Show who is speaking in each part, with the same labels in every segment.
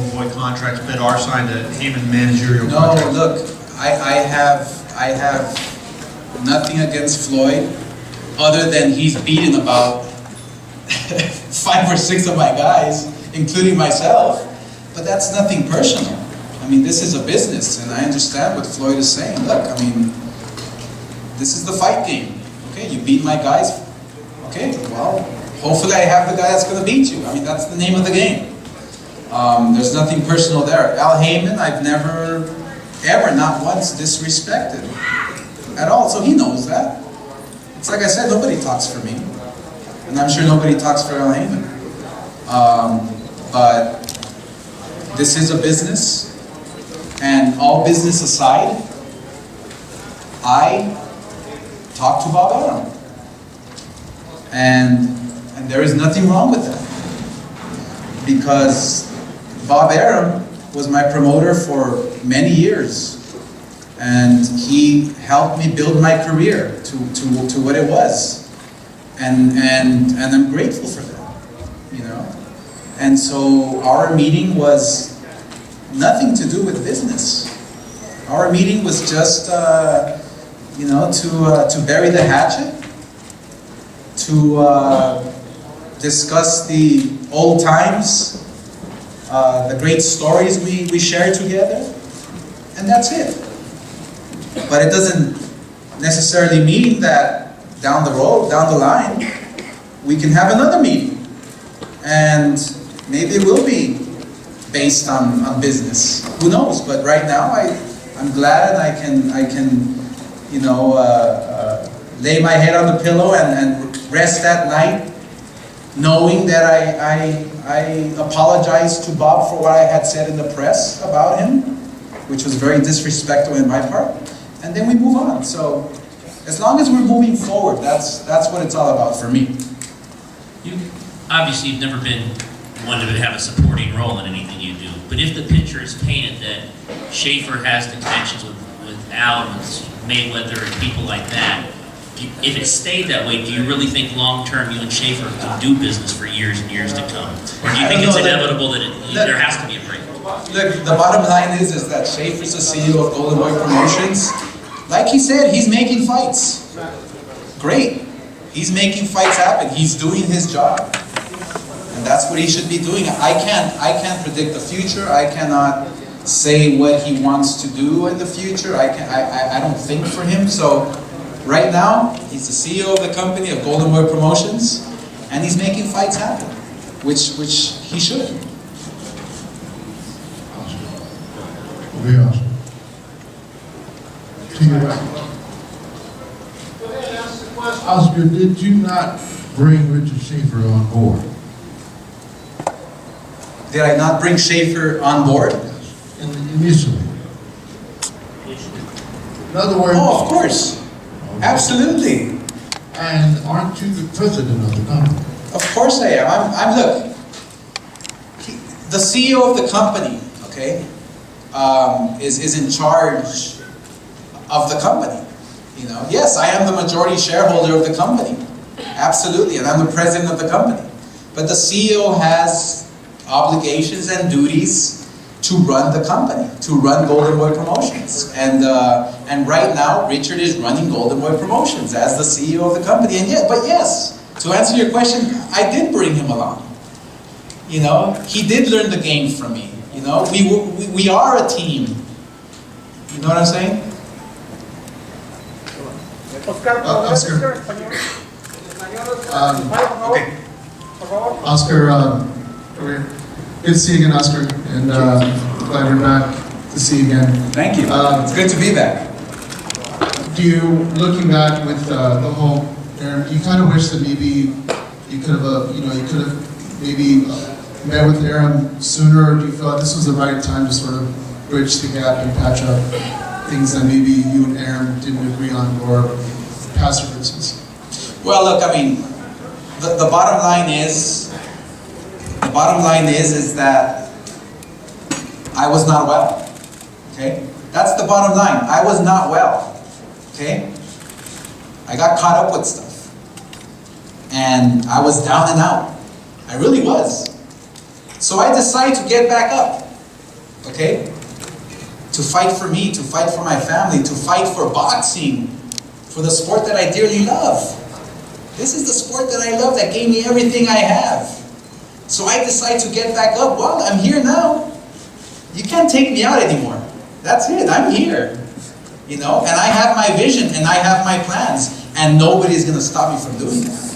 Speaker 1: avoid contracts that are signed to Heyman managerial
Speaker 2: No,
Speaker 1: contracts?
Speaker 2: look, I have nothing against Floyd, other than he's beaten about 5 or 6 of my guys, including myself. But that's nothing personal. I mean, this is a business, and I understand what Floyd is saying. Look, I mean, this is the fight game. Okay, you beat my guys. Okay, well, hopefully I have the guy that's going to beat you. I mean, that's the name of the game. There's nothing personal there. Al Heyman, I've never, ever, not once disrespected at all. So he knows that. It's like I said, nobody talks for me. And I'm sure nobody talks for Al Heyman. But this is a business. And all business aside, I talked to Bob Arum. And there is nothing wrong with that. Because Bob Arum was my promoter for many years. And he helped me build my career to what it was. And I'm grateful for that, you know. And so our meeting was nothing to do with business. Our meeting was just, you know, to bury the hatchet, to discuss the old times, the great stories we shared together, and that's it. But it doesn't necessarily mean that down the road, down the line, we can have another meeting. And maybe it will be based on business. Who knows? But right now, I'm glad I can you know, lay my head on the pillow and rest at night, knowing that I apologized to Bob for what I had said in the press about him, which was very disrespectful in my part. And then we move on. So as long as we're moving forward, that's what it's all about for me.
Speaker 3: You obviously you've never been one to have a supporting role in anything you do, but if the picture is painted that Schaefer has the connections with Al and with Mayweather and people like that, if it stayed that way, do you really think long-term you and Schaefer can do business for years and years to come? Or do you think it's inevitable that there has to be a break?
Speaker 2: Look, the bottom line is that Schaefer's the CEO of Golden Boy Promotions. Like he said, he's making fights. Great. He's making fights happen. He's doing his job. And that's what he should be doing. I can't predict the future. I cannot say what he wants to do in the future. I don't think for him. So right now, he's the CEO of the company, of Golden Boy Promotions, and he's making fights happen, which he should.
Speaker 4: Very awesome. To your right. Oscar, did you not bring Richard Schaefer on board?
Speaker 2: Did I not bring Schaefer on board?
Speaker 4: Initially. In other words...
Speaker 2: Oh, of course. Okay. Absolutely.
Speaker 4: And aren't you the president of the company?
Speaker 2: Of course I am. I'm look, the CEO of the company, okay, is in charge of the company. You know, yes, I am the majority shareholder of the company. Absolutely, and I'm the president of the company. But the CEO has obligations and duties to run the company, to run Golden Boy Promotions. And right now, Richard is running Golden Boy Promotions as the CEO of the company. And yet, but yes, to answer your question, I did bring him along. You know, he did learn the game from me. You know, we are a team. You know what I'm saying?
Speaker 5: Oscar,
Speaker 4: okay. Oscar, good to see you again, Oscar, and glad you're back to see you again.
Speaker 2: Thank you. It's good to be back.
Speaker 4: Do you, looking back with the whole, you kind of wish that maybe you could have, you could have maybe met with Aaron sooner, or do you feel like this was the right time to sort of bridge the gap and patch up things that maybe you and Aaron didn't agree on, or past differences?
Speaker 2: Well, look, I mean, the bottom line is that I was not well. Okay, that's the bottom line. I was not well. Okay, I got caught up with stuff, and I was down and out. I really was. So I decided to get back up. okay? To fight for me, to fight for my family, to fight for boxing, for the sport that I dearly love. This is the sport that I love that gave me everything I have. So I decide to get back up. Well, I'm here now. You can't take me out anymore. That's it, I'm here. You know, and I have my vision and I have my plans, and nobody's gonna stop me from doing that.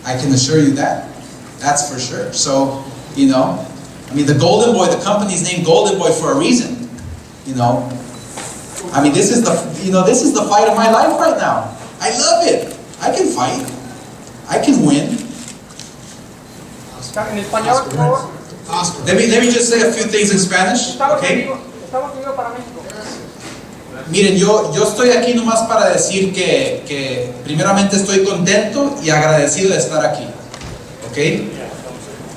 Speaker 2: I can assure you that. That's for sure. So, you know, I mean, the Golden Boy, the company's named Golden Boy for a reason. You know, I mean, this is the fight of my life right now. I love it. I can fight. I can win.
Speaker 5: En español, por favor.
Speaker 4: Oscar.
Speaker 2: Let me just say a few things in Spanish, okay?
Speaker 5: Estamos conmigo para México.
Speaker 2: Miren, yo estoy aquí nomás para decir que primeramente estoy contento y agradecido de estar aquí, ¿ok?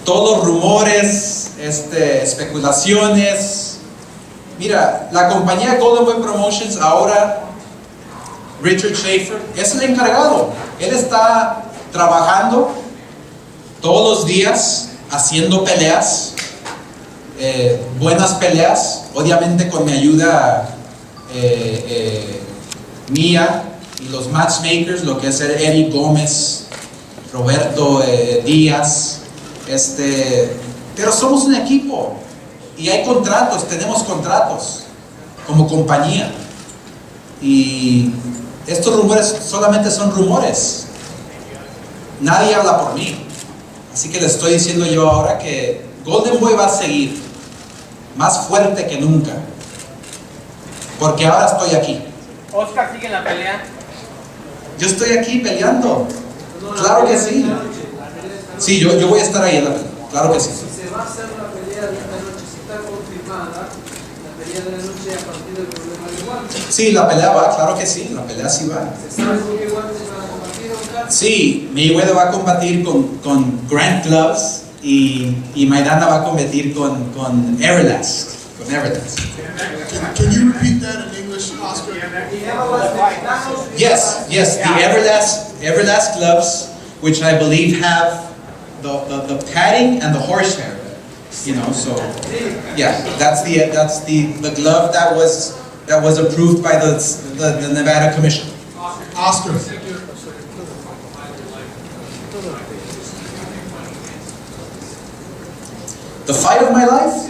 Speaker 2: Todos los rumores, especulaciones. Mira, la compañía Golden Boy Promotions ahora, Richard Schaefer, es el encargado. Él está trabajando todos los días, haciendo peleas, buenas peleas, obviamente con mi ayuda mía y los matchmakers, lo que es Eric Gómez, Roberto Díaz, pero somos un equipo y hay contratos, tenemos contratos como compañía, y estos rumores solamente son rumores, nadie habla por mí. Así que le estoy diciendo yo ahora que Golden Boy va a seguir más fuerte que nunca, porque ahora estoy aquí.
Speaker 5: Oscar sigue en la pelea.
Speaker 2: Yo estoy aquí peleando. Claro que sí. Sí, yo voy a estar ahí en la pelea. Claro que sí.
Speaker 6: Si se va a hacer la pelea de esta noche, si está confirmada, la pelea de la noche a partir del problema de guantes.
Speaker 2: Sí, la pelea va, claro que sí, la pelea sí va.
Speaker 6: ¿Se sabe con qué guantes van a combatir, Oscar?
Speaker 2: Sí, Mayweather va a combatir con Grant Gloves y Maidana va a competir con Everlast. Con Everlast.
Speaker 4: Can you repeat that in English, Oscar?
Speaker 2: Yes, the Everlast gloves, which I believe have the padding and the horsehair. You know, so yeah, that's the glove that was approved by the Nevada Commission.
Speaker 4: Oscar.
Speaker 2: The fight of my life?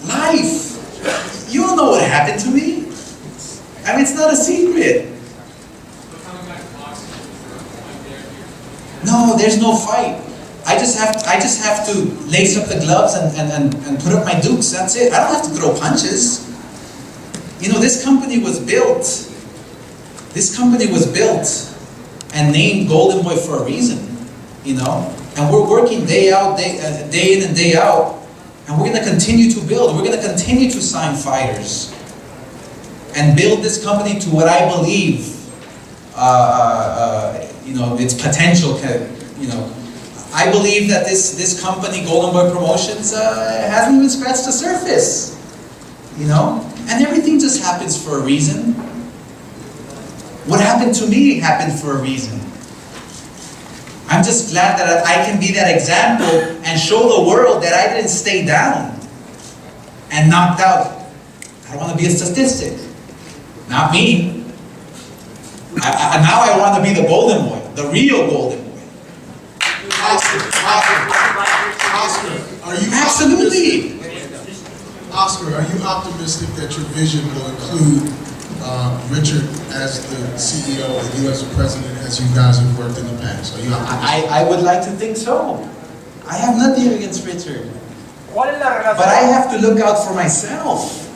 Speaker 2: Life! You don't know what happened to me. I mean, it's not a secret. No, there's no fight. I just have to lace up the gloves and put up my dukes. That's it. I don't have to throw punches. You know, this company was built. This company was built and named Golden Boy for a reason. You know, and we're working day out, day in and day out, and we're going to continue to build. We're going to continue to sign fighters and build this company to what I believe, you know, its potential. You know, I believe that this company, Golden Boy Promotions, hasn't even scratched the surface. You know, and everything just happens for a reason. What happened to me happened for a reason. I'm just glad that I can be that example and show the world that I didn't stay down and knocked out. I don't want to be a statistic. Not me. Now I want to be the Golden Boy, the real Golden Boy.
Speaker 4: Oscar, are you
Speaker 2: Absolutely.
Speaker 4: Oscar, are you optimistic that your vision will include Richard as the CEO and you as the president, as you guys have worked in the past? Are you optimistic?
Speaker 2: I would like to think so. I have nothing against Richard.
Speaker 5: ¿Cuál es la relación?
Speaker 2: But I have to look out for myself.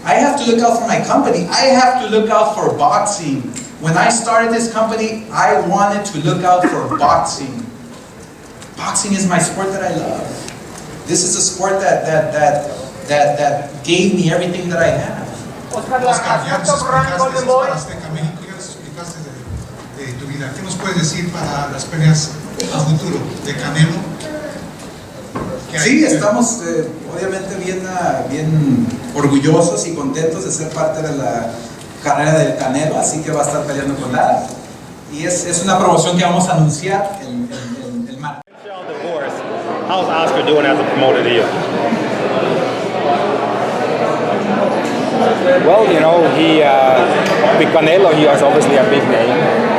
Speaker 2: I have to look out for my company. I have to look out for boxing. When I started this company, I wanted to look out for boxing. Boxing is my sport that I love. This is a sport that gave me everything that I have.
Speaker 5: Oscar, la
Speaker 7: Oscar, ya nos
Speaker 5: relación con
Speaker 7: explicaste
Speaker 5: Golden
Speaker 7: eso
Speaker 5: Boy.
Speaker 7: para Azteca México, ya nos explicaste de tu vida. ¿Qué nos puedes decir para las peleas a futuro de Canelo? ¿Qué hay?
Speaker 2: Sí, estamos obviamente bien orgullosos y contentos de ser parte de la carrera del Canelo, así que va a estar peleando con Lara. Y es una promoción que vamos a anunciar el martes.
Speaker 8: Divorce. how's Oscar doing as a promoter to you?
Speaker 9: Well, you know, with Canelo, he was obviously a big name,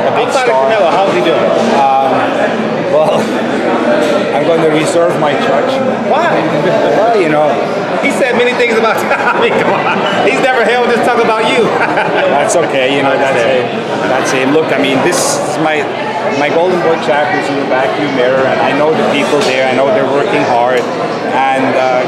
Speaker 9: a big
Speaker 8: Outside
Speaker 9: star.
Speaker 8: of Canelo, how's he doing?
Speaker 9: Well, I'm going to reserve my judgment.
Speaker 8: Why?
Speaker 9: Well, you know,
Speaker 8: He said many things about you. I mean, come on. He's never held this talk about you.
Speaker 9: that's okay. You know, that's it. Look, I mean, this is my Golden Boy chapters in the vacuum mirror, and I know the people there. I know they're working hard, and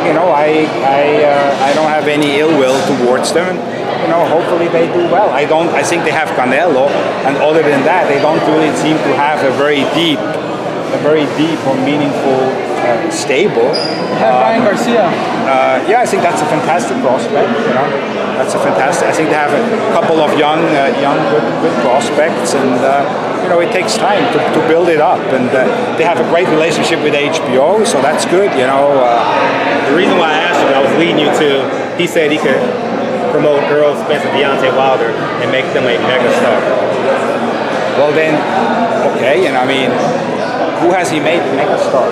Speaker 9: you know, I don't have any ill will towards them. You know, hopefully they do well. I think they have Canelo, and other than that, they don't really seem to have a very deep or meaningful stable.
Speaker 10: Ryan Garcia.
Speaker 9: Yeah, I think that's a fantastic prospect. You know, that's a fantastic. I think they have a couple of young, good prospects, and you know, it takes time to build it up. And they have a great relationship with HBO, so that's good. You know,
Speaker 8: The reason why I asked you, I was leading you to, he said he could promote Earl Spence and Deontay Wilder and make them a mega star.
Speaker 9: well then, okay. And I mean, who has he made a mega star?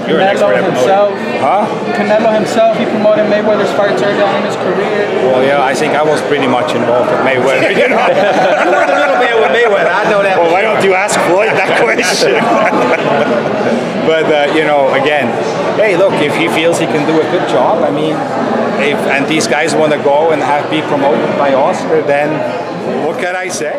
Speaker 8: You're an expert
Speaker 10: Canelo
Speaker 8: at
Speaker 10: himself.
Speaker 8: promoting.
Speaker 9: Huh?
Speaker 10: Canelo himself. He promoted Mayweather's fights early on in his career.
Speaker 9: Well, yeah, I think I was pretty much involved with Mayweather. You know.
Speaker 8: You were the middleman with Mayweather. I know that.
Speaker 9: Well, why don't you ask Floyd that question? But you know, again, hey, look, if he feels he can do a good job, I mean, and these guys want to go and be promoted by Oscar, then what can I say?